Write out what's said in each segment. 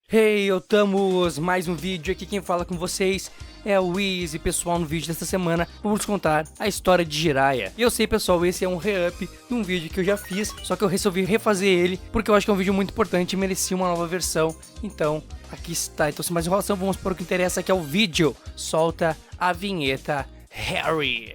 Hey, Otamus! Mais um vídeo aqui, quem fala com vocês é o Easy. Pessoal, no vídeo desta semana vamos contar a história de Jiraiya. E eu sei, pessoal, esse é um re-up de um vídeo que eu já fiz, só que eu resolvi refazer ele, porque eu acho que é um vídeo muito importante e merecia uma nova versão. Então, aqui está. Então, sem mais enrolação, vamos para o que interessa, que é o vídeo. Solta a vinheta, Harry!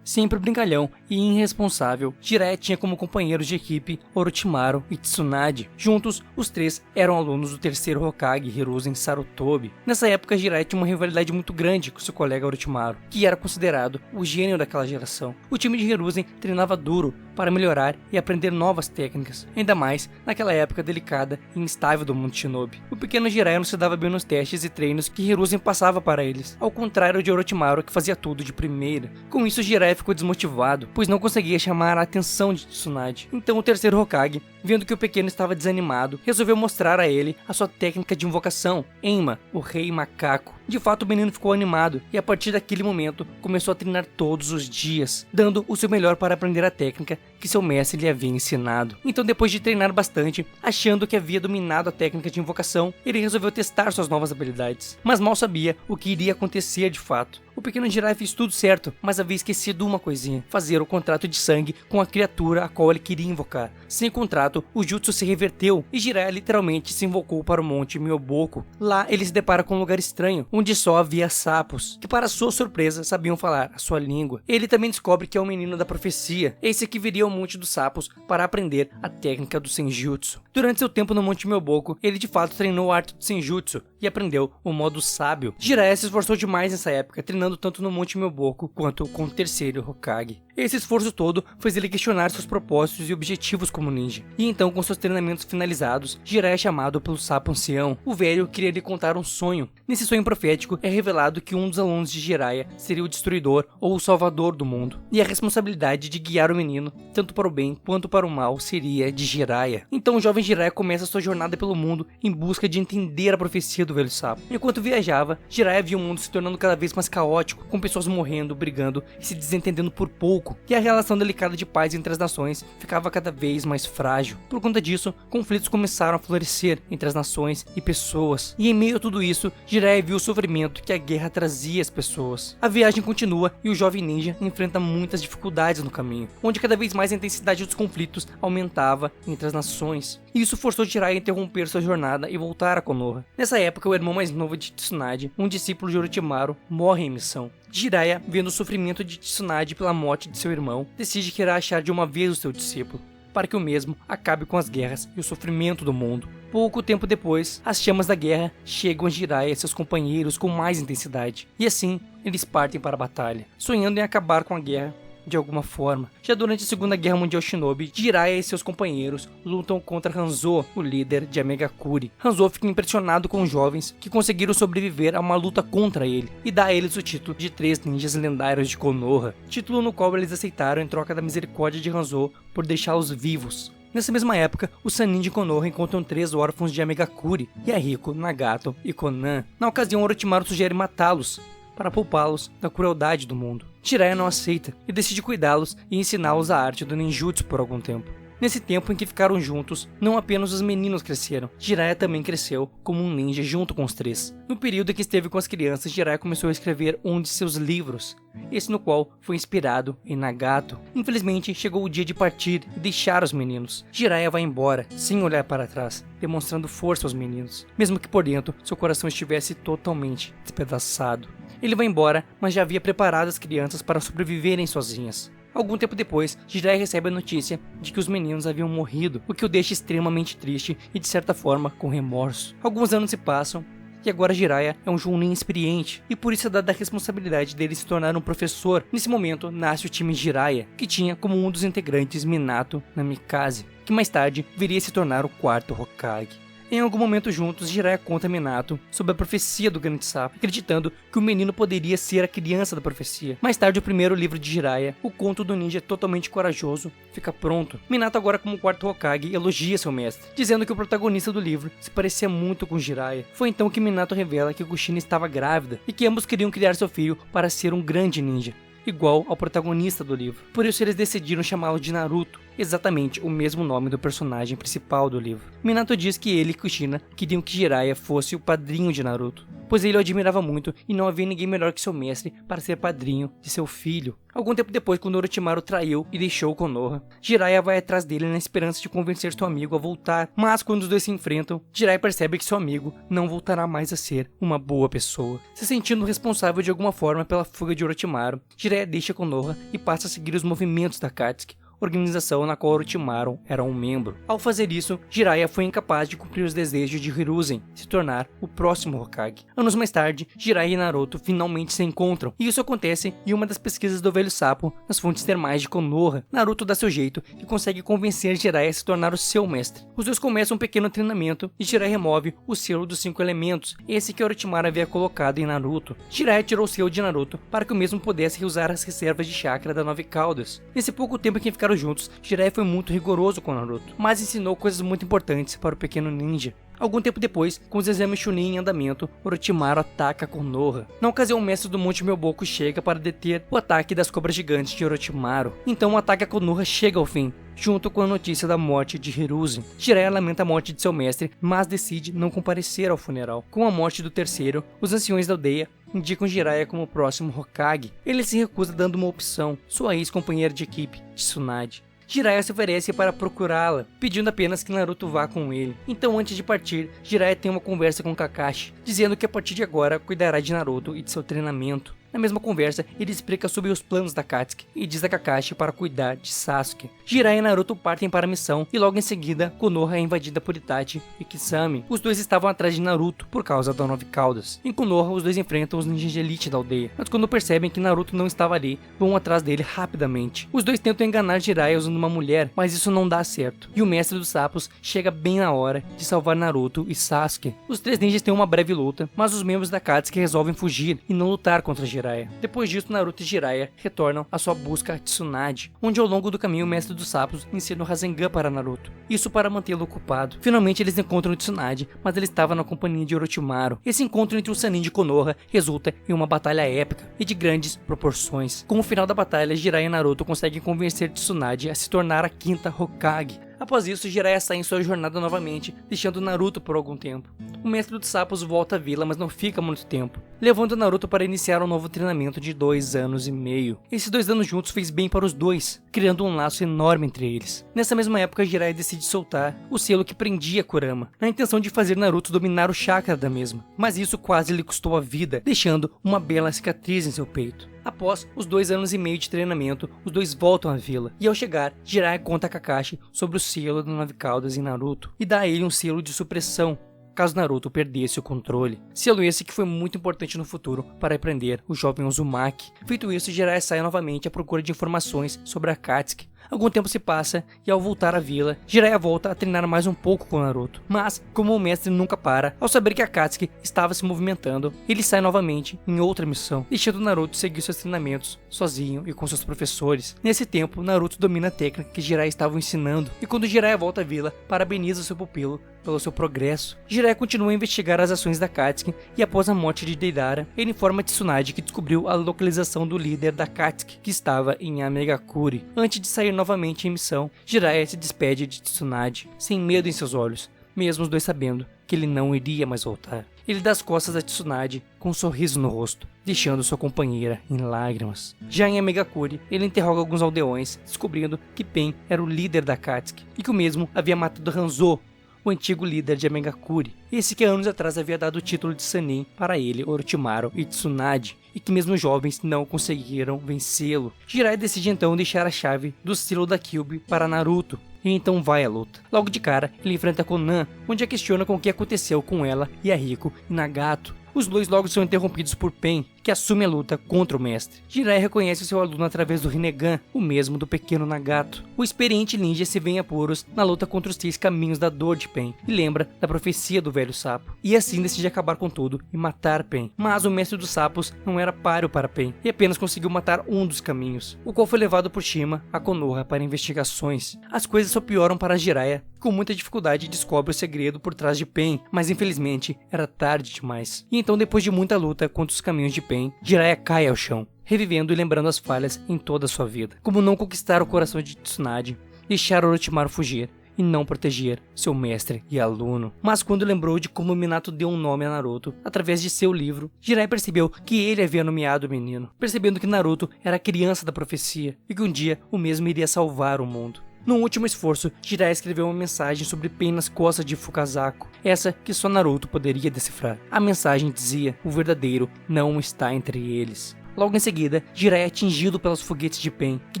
Sempre brincalhão e irresponsável, Jiraiya tinha como companheiros de equipe Orochimaru e Tsunade. Juntos, os três eram alunos do terceiro Hokage, Hiruzen Sarutobi. Nessa época, Jiraiya tinha uma rivalidade muito grande com seu colega Orochimaru, que era considerado o gênio daquela geração. O time de Hiruzen treinava duro para melhorar e aprender novas técnicas, ainda mais naquela época delicada e instável do mundo shinobi. O pequeno Jiraiya não se dava bem nos testes e treinos que Hiruzen passava para eles, ao contrário de Orochimaru, que fazia tudo de primeira. Com isso, Jiraiya ficou desmotivado, pois não conseguia chamar a atenção de Tsunade. Então o terceiro Hokage, vendo que o pequeno estava desanimado, resolveu mostrar a ele a sua técnica de invocação, Enma, o Rei Macaco. De fato, o menino ficou animado e a partir daquele momento começou a treinar todos os dias, dando o seu melhor para aprender a técnica que seu mestre lhe havia ensinado. Então, depois de treinar bastante, achando que havia dominado a técnica de invocação, ele resolveu testar suas novas habilidades. Mas mal sabia o que iria acontecer de fato. O pequeno Jiraiya fez tudo certo, mas havia esquecido uma coisinha: fazer o contrato de sangue com a criatura a qual ele queria invocar. Sem contrato, o jutsu se reverteu e Jiraiya literalmente se invocou para o Monte Myoboku. Lá, ele se depara com um lugar estranho, onde só havia sapos, que para sua surpresa sabiam falar a sua língua. Ele também descobre que é o menino da profecia, esse que viria ao Monte dos Sapos para aprender a técnica do Senjutsu. Durante seu tempo no Monte Myoboku, ele de fato treinou a arte do Senjutsu e aprendeu o modo sábio. Jiraiya se esforçou demais nessa época, treinando tanto no Monte Myoboku quanto com o terceiro Hokage. Esse esforço todo fez ele questionar seus propósitos e objetivos como ninja. E então, com seus treinamentos finalizados, Jiraiya é chamado pelo Sapo Ancião. O velho queria lhe contar um sonho. Nesse sonho profético, é revelado que um dos alunos de Jiraiya seria o destruidor ou o salvador do mundo. E a responsabilidade de guiar o menino, tanto para o bem quanto para o mal, seria de Jiraiya. Então o jovem Jiraiya começa sua jornada pelo mundo em busca de entender a profecia do velho sapo. Enquanto viajava, Jiraiya via o mundo se tornando cada vez mais caótico, com pessoas morrendo, brigando e se desentendendo por pouco. E a relação delicada de paz entre as nações ficava cada vez mais frágil. Por conta disso, conflitos começaram a florescer entre as nações e pessoas. E em meio a tudo isso, Jiraiya viu o sofrimento que a guerra trazia às pessoas. A viagem continua e o jovem ninja enfrenta muitas dificuldades no caminho, onde cada vez mais a intensidade dos conflitos aumentava entre as nações. E isso forçou Jiraiya a interromper sua jornada e voltar a Konoha. Nessa época, o irmão mais novo de Tsunade, um discípulo de Orochimaru, morre em missão. Jiraiya, vendo o sofrimento de Tsunade pela morte de seu irmão, decide que irá achar de uma vez o seu discípulo, para que o mesmo acabe com as guerras e o sofrimento do mundo. Pouco tempo depois, as chamas da guerra chegam a Jiraiya e seus companheiros com mais intensidade, e assim, eles partem para a batalha, sonhando em acabar com a guerra de alguma forma. Já durante a Segunda Guerra Mundial Shinobi, Jiraiya e seus companheiros lutam contra Hanzo, o líder de Amegakuri. Hanzo fica impressionado com os jovens que conseguiram sobreviver a uma luta contra ele e dá a eles o título de 3 ninjas lendários de Konoha, título no qual eles aceitaram em troca da misericórdia de Hanzo por deixá-los vivos. Nessa mesma época, os Sannin de Konoha encontram 3 órfãos de Amegakuri, Yahiko, Nagato e Konan. Na ocasião, Orochimaru sugere matá-los para poupá-los da crueldade do mundo. Jiraiya não aceita e decide cuidá-los e ensiná-los a arte do ninjutsu por algum tempo. Nesse tempo em que ficaram juntos, não apenas os meninos cresceram, Jiraiya também cresceu como um ninja junto com os 3. No período em que esteve com as crianças, Jiraiya começou a escrever um de seus livros, esse no qual foi inspirado em Nagato. Infelizmente, chegou o dia de partir e deixar os meninos. Jiraiya vai embora, sem olhar para trás, demonstrando força aos meninos, mesmo que por dentro seu coração estivesse totalmente despedaçado. Ele vai embora, mas já havia preparado as crianças para sobreviverem sozinhas. Algum tempo depois, Jiraiya recebe a notícia de que os meninos haviam morrido, o que o deixa extremamente triste e, de certa forma, com remorso. Alguns anos se passam e agora Jiraiya é um Jounin experiente e por isso é dada a responsabilidade dele se tornar um professor. Nesse momento, nasce o time Jiraiya, que tinha como um dos integrantes Minato Namikaze, que mais tarde viria a se tornar o 4º Hokage. Em algum momento juntos, Jiraiya conta a Minato sobre a profecia do Grande Sapo, acreditando que o menino poderia ser a criança da profecia. Mais tarde, o primeiro livro de Jiraiya, o conto do ninja totalmente corajoso, fica pronto. Minato, agora como 4º Hokage, elogia seu mestre, dizendo que o protagonista do livro se parecia muito com Jiraiya. Foi então que Minato revela que Kushina estava grávida e que ambos queriam criar seu filho para ser um grande ninja, igual ao protagonista do livro. Por isso eles decidiram chamá-lo de Naruto. exatamente o mesmo nome do personagem principal do livro. Minato diz que ele e Kushina queriam que Jiraiya fosse o padrinho de Naruto, pois ele o admirava muito e não havia ninguém melhor que seu mestre para ser padrinho de seu filho. Algum tempo depois, quando Orochimaru traiu e deixou Konoha, Jiraiya vai atrás dele na esperança de convencer seu amigo a voltar, mas quando os dois se enfrentam, Jiraiya percebe que seu amigo não voltará mais a ser uma boa pessoa. Se sentindo responsável de alguma forma pela fuga de Orochimaru, Jiraiya deixa Konoha e passa a seguir os movimentos da Akatsuki, organização na qual Orochimaru era um membro. Ao fazer isso, Jiraiya foi incapaz de cumprir os desejos de Hiruzen, se tornar o próximo Hokage. Anos mais tarde, Jiraiya e Naruto finalmente se encontram, e isso acontece em uma das pesquisas do Velho Sapo nas fontes termais de Konoha. Naruto dá seu jeito e consegue convencer Jiraiya a se tornar o seu mestre. Os dois começam um pequeno treinamento e Jiraiya remove o selo dos 5 elementos, esse que Orochimaru havia colocado em Naruto. Jiraiya tirou o selo de Naruto para que o mesmo pudesse reusar as reservas de chakra da Nove Caudas. Nesse pouco tempo que ficaram juntos, Jiraiya foi muito rigoroso com Naruto, mas ensinou coisas muito importantes para o pequeno ninja. Algum tempo depois, com os exames Chunin em andamento, Orochimaru ataca Konoha. Na ocasião, o mestre do Monte Myoboku chega para deter o ataque das cobras gigantes de Orochimaru. Então o ataque a Konoha chega ao fim, junto com a notícia da morte de Hiruzen. Jiraiya lamenta a morte de seu mestre, mas decide não comparecer ao funeral. Com a morte do terceiro, os anciões da aldeia indicam Jiraiya como o próximo Hokage. Ele se recusa dando uma opção, sua ex-companheira de equipe, Tsunade. Jiraiya se oferece para procurá-la, pedindo apenas que Naruto vá com ele. Então, antes de partir, Jiraiya tem uma conversa com Kakashi, dizendo que a partir de agora cuidará de Naruto e de seu treinamento. Na mesma conversa, ele explica sobre os planos da Akatsuki e diz a Kakashi para cuidar de Sasuke. Jiraiya e Naruto partem para a missão e logo em seguida, Konoha é invadida por Itachi e Kisame. Os dois estavam atrás de Naruto por causa da Nove Caudas. Em Konoha, os dois enfrentam os ninjas de elite da aldeia, mas quando percebem que Naruto não estava ali, vão atrás dele rapidamente. Os dois tentam enganar Jiraiya usando uma mulher, mas isso não dá certo. E o mestre dos sapos chega bem na hora de salvar Naruto e Sasuke. Os três ninjas têm uma breve luta, mas os membros da Akatsuki resolvem fugir e não lutar contra Jiraiya. Depois disso, Naruto e Jiraiya retornam à sua busca a Tsunade, onde ao longo do caminho o mestre dos sapos ensina o Rasengan para Naruto, isso para mantê-lo ocupado. Finalmente eles encontram Tsunade, mas ele estava na companhia de Orochimaru. Esse encontro entre o Sannin de Konoha resulta em uma batalha épica e de grandes proporções. Com o final da batalha, Jiraiya e Naruto conseguem convencer Tsunade a se tornar a quinta Hokage. Após isso, Jiraiya sai em sua jornada novamente, deixando Naruto por algum tempo. O mestre dos sapos volta à vila, mas não fica muito tempo, levando Naruto para iniciar um novo treinamento de 2 anos e meio. Esses 2 anos juntos fez bem para os dois, criando um laço enorme entre eles. Nessa mesma época, Jiraiya decide soltar o selo que prendia Kurama, na intenção de fazer Naruto dominar o chakra da mesma, mas isso quase lhe custou a vida, deixando uma bela cicatriz em seu peito. Após os 2 anos e meio de treinamento, os dois voltam à vila, e ao chegar, Jiraiya conta a Kakashi sobre o selo das 9 Caudas em Naruto, e dá a ele um selo de supressão, caso Naruto perdesse o controle. Selo esse que foi muito importante no futuro para aprender o jovem Uzumaki. Feito isso, Jiraiya sai novamente à procura de informações sobre a Akatsuki. Algum tempo se passa e ao voltar à vila, Jiraiya volta a treinar mais um pouco com Naruto. Mas, como o mestre nunca para, ao saber que a Akatsuki estava se movimentando, ele sai novamente em outra missão, deixando Naruto seguir seus treinamentos sozinho e com seus professores. Nesse tempo, Naruto domina a técnica que Jiraiya estava ensinando, e quando Jiraiya volta à vila, parabeniza seu pupilo pelo seu progresso. Jiraiya continua a investigar as ações da Akatsuki e após a morte de Deidara, ele informa Tsunade que descobriu a localização do líder da Akatsuki, que estava em Amegakuri. Antes de sair novamente em missão, Jiraiya se despede de Tsunade, sem medo em seus olhos, mesmo os dois sabendo que ele não iria mais voltar. Ele dá as costas a Tsunade com um sorriso no rosto, deixando sua companheira em lágrimas. Já em Amegakuri, ele interroga alguns aldeões, descobrindo que Pen era o líder da Akatsuki e que o mesmo havia matado Hanzo, o antigo líder de Amegakuri, esse que anos atrás havia dado o título de Sannin para ele, Orochimaru e Tsunade, e que mesmo jovens não conseguiram vencê-lo. Jiraiya decide então deixar a chave do selo da Kyuubi para Naruto, e então vai à luta. Logo de cara, ele enfrenta Konan, onde a questiona com o que aconteceu com ela e a Riko e Nagato. Os dois logo são interrompidos por Pen, que assume a luta contra o mestre. Jiraiya reconhece seu aluno através do Rinnegan, o mesmo do pequeno Nagato. O experiente ninja se vê em apuros na luta contra os 3 caminhos da dor de Pen, e lembra da profecia do velho sapo. E assim decide acabar com tudo e matar Pen. Mas o mestre dos sapos não era páreo para Pen, e apenas conseguiu matar um dos caminhos, o qual foi levado por Shima a Konoha para investigações. As coisas só pioram para Jiraiya, que com muita dificuldade descobre o segredo por trás de Pen, mas infelizmente era tarde demais. E então, depois de muita luta contra os caminhos de Pen, Jiraiya cai ao chão, revivendo e lembrando as falhas em toda a sua vida, como não conquistar o coração de Tsunade, deixar Orochimaru fugir e não proteger seu mestre e aluno. Mas quando lembrou de como Minato deu um nome a Naruto através de seu livro, Jiraiya percebeu que ele havia nomeado o menino, percebendo que Naruto era a criança da profecia e que um dia o mesmo iria salvar o mundo. Num último esforço, Jiraiya escreveu uma mensagem sobre Pain nas costas de Fukazako, essa que só Naruto poderia decifrar. A mensagem dizia: o verdadeiro não está entre eles. Logo em seguida, Jiraiya é atingido pelos foguetes de Pain, que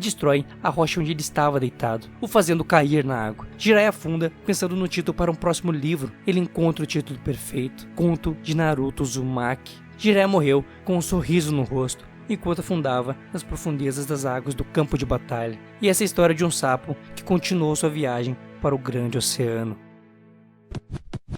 destroem a rocha onde ele estava deitado, o fazendo cair na água. Jiraiya afunda, pensando no título para um próximo livro. Ele encontra o título perfeito: Conto de Naruto Uzumaki. Jiraiya morreu com um sorriso no rosto, enquanto afundava nas profundezas das águas do campo de batalha. E essa é a história de um sapo que continuou sua viagem para o grande oceano.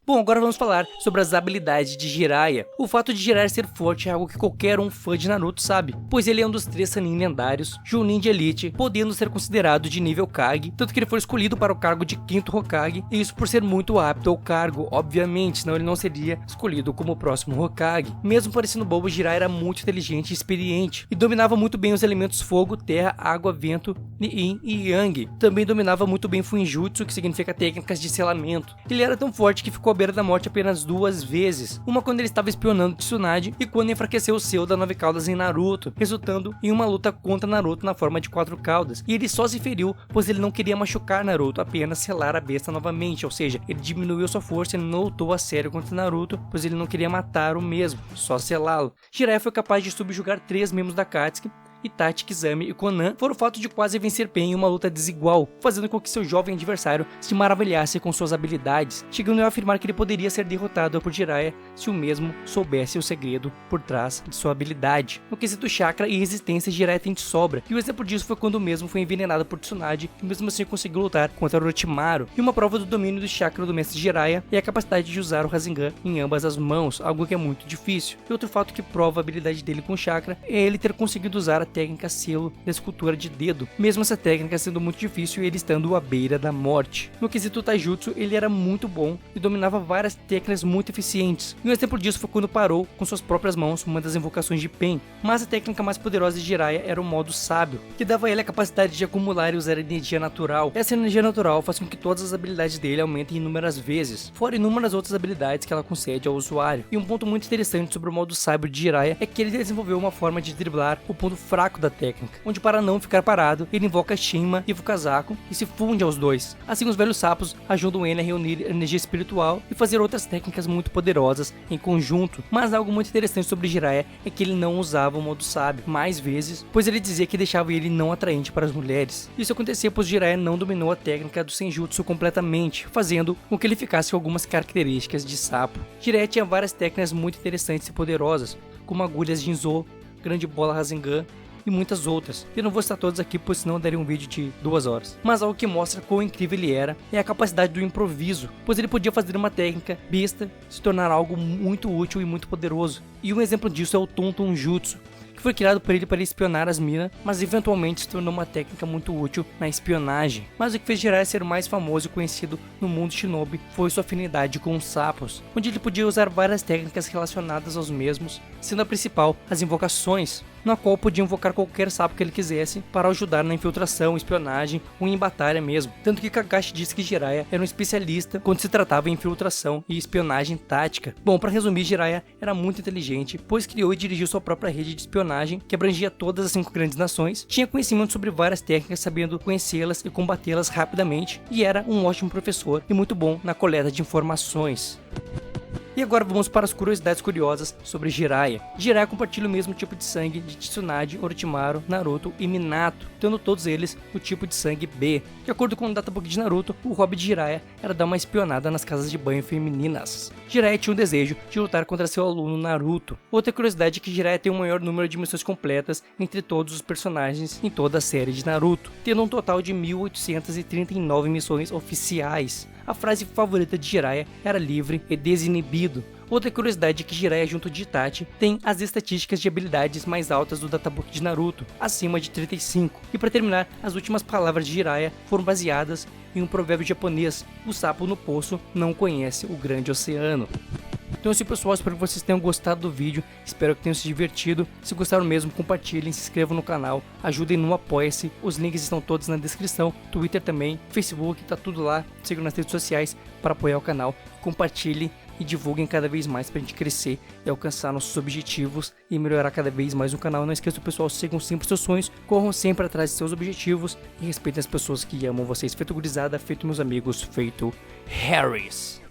Bom, agora vamos falar sobre as habilidades de Jiraiya. O fato de Jiraiya ser forte é algo que qualquer um fã de Naruto sabe, pois ele é um dos 3 Sannin lendários, Chunin de Elite, podendo ser considerado de nível Kage, tanto que ele foi escolhido para o cargo de 5º Hokage, e isso por ser muito apto ao cargo, obviamente, senão ele não seria escolhido como o próximo Hokage. Mesmo parecendo bobo, Jiraiya era muito inteligente e experiente, e dominava muito bem os elementos fogo, terra, água, vento, Yin e Yang. Também dominava muito bem Fuinjutsu, que significa técnicas de selamento. Ele era tão forte que ficou à beira da morte apenas 2 vezes, uma quando ele estava espionando Tsunade e quando enfraqueceu o seu da 9 caudas em Naruto, resultando em uma luta contra Naruto na forma de 4 caudas, e ele só se feriu pois ele não queria machucar Naruto, apenas selar a besta novamente, ou seja, ele diminuiu sua força e não lutou a sério contra Naruto, pois ele não queria matar o mesmo, só selá-lo. Jiraiya foi capaz de subjugar 3 membros da Akatsuki, Itachi, Kizami e Konan, por o fato de quase vencer Pain em uma luta desigual, fazendo com que seu jovem adversário se maravilhasse com suas habilidades, chegando a afirmar que ele poderia ser derrotado por Jiraiya se o mesmo soubesse o segredo por trás de sua habilidade. No quesito chakra e resistência, Jiraiya tem de sobra, e o exemplo disso foi quando o mesmo foi envenenado por Tsunade e mesmo assim conseguiu lutar contra Orochimaru. E uma prova do domínio do chakra do mestre Jiraiya é a capacidade de usar o Rasengan em ambas as mãos, algo que é muito difícil. E outro fato que prova a habilidade dele com o chakra é ele ter conseguido usar a técnica selo da escultura de dedo, mesmo essa técnica sendo muito difícil e ele estando à beira da morte. No quesito taijutsu, ele era muito bom e dominava várias técnicas muito eficientes, e um exemplo disso foi quando parou com suas próprias mãos uma das invocações de Pain. Mas a técnica mais poderosa de Jiraiya era o modo sábio, que dava a ele a capacidade de acumular e usar energia natural. Essa energia natural faz com que todas as habilidades dele aumentem inúmeras vezes, fora inúmeras outras habilidades que ela concede ao usuário. E um ponto muito interessante sobre o modo sábio de Jiraiya é que ele desenvolveu uma forma de driblar o ponto fraco da técnica, onde para não ficar parado, ele invoca Shinma e Fukazako e se funde aos dois. Assim os velhos sapos ajudam ele a reunir energia espiritual e fazer outras técnicas muito poderosas em conjunto. Mas algo muito interessante sobre Jiraiya é que ele não usava o modo sábio mais vezes, pois ele dizia que deixava ele não atraente para as mulheres. Isso acontecia pois Jiraiya não dominou a técnica do Senjutsu completamente, fazendo com que ele ficasse com algumas características de sapo. Jiraiya tinha várias técnicas muito interessantes e poderosas, como agulhas Jinzo, grande bola Rasengan e muitas outras. Eu não vou citar todas aqui, pois senão daria um vídeo de 2 horas. Mas algo que mostra quão incrível ele era é a capacidade do improviso, pois ele podia fazer uma técnica besta se tornar algo muito útil e muito poderoso. E um exemplo disso é o Tonton Jutsu, que foi criado por ele para espionar as minas, mas eventualmente se tornou uma técnica muito útil na espionagem. Mas o que fez Jiraiya ser mais famoso e conhecido no mundo shinobi foi sua afinidade com os sapos, onde ele podia usar várias técnicas relacionadas aos mesmos, sendo a principal as invocações, na qual podia invocar qualquer sapo que ele quisesse para ajudar na infiltração, espionagem ou em batalha mesmo. Tanto que Kakashi disse que Jiraiya era um especialista quando se tratava em infiltração e espionagem tática. Bom, para resumir, Jiraiya era muito inteligente, pois criou e dirigiu sua própria rede de espionagem, que abrangia todas as 5 grandes nações, tinha conhecimento sobre várias técnicas, sabendo conhecê-las e combatê-las rapidamente, e era um ótimo professor e muito bom na coleta de informações. E agora vamos para as curiosidades curiosas sobre Jiraiya. Jiraiya compartilha o mesmo tipo de sangue de Tsunade, Orochimaru, Naruto e Minato, tendo todos eles o tipo de sangue B. De acordo com o databook de Naruto, o hobby de Jiraiya era dar uma espionada nas casas de banho femininas. Jiraiya tinha um desejo de lutar contra seu aluno Naruto. Outra curiosidade é que Jiraiya tem o maior número de missões completas entre todos os personagens em toda a série de Naruto, tendo um total de 1839 missões oficiais. A frase favorita de Jiraiya era livre e desinibido. Outra curiosidade é que Jiraiya junto de Itachi tem as estatísticas de habilidades mais altas do databook de Naruto, acima de 35. E para terminar, as últimas palavras de Jiraiya foram baseadas em um provérbio japonês: o sapo no poço não conhece o grande oceano. Então assim, pessoal, espero que vocês tenham gostado do vídeo, espero que tenham se divertido. Se gostaram mesmo, compartilhem, se inscrevam no canal, ajudem no Apoia-se, os links estão todos na descrição, Twitter também, Facebook, tá tudo lá. Sigam nas redes sociais para apoiar o canal, compartilhem e divulguem cada vez mais pra gente crescer e alcançar nossos objetivos e melhorar cada vez mais o canal. Não esqueçam, pessoal, sigam sempre seus sonhos, corram sempre atrás de seus objetivos e respeitem as pessoas que amam vocês. Feito gurizada, feito meus amigos, feito Harris.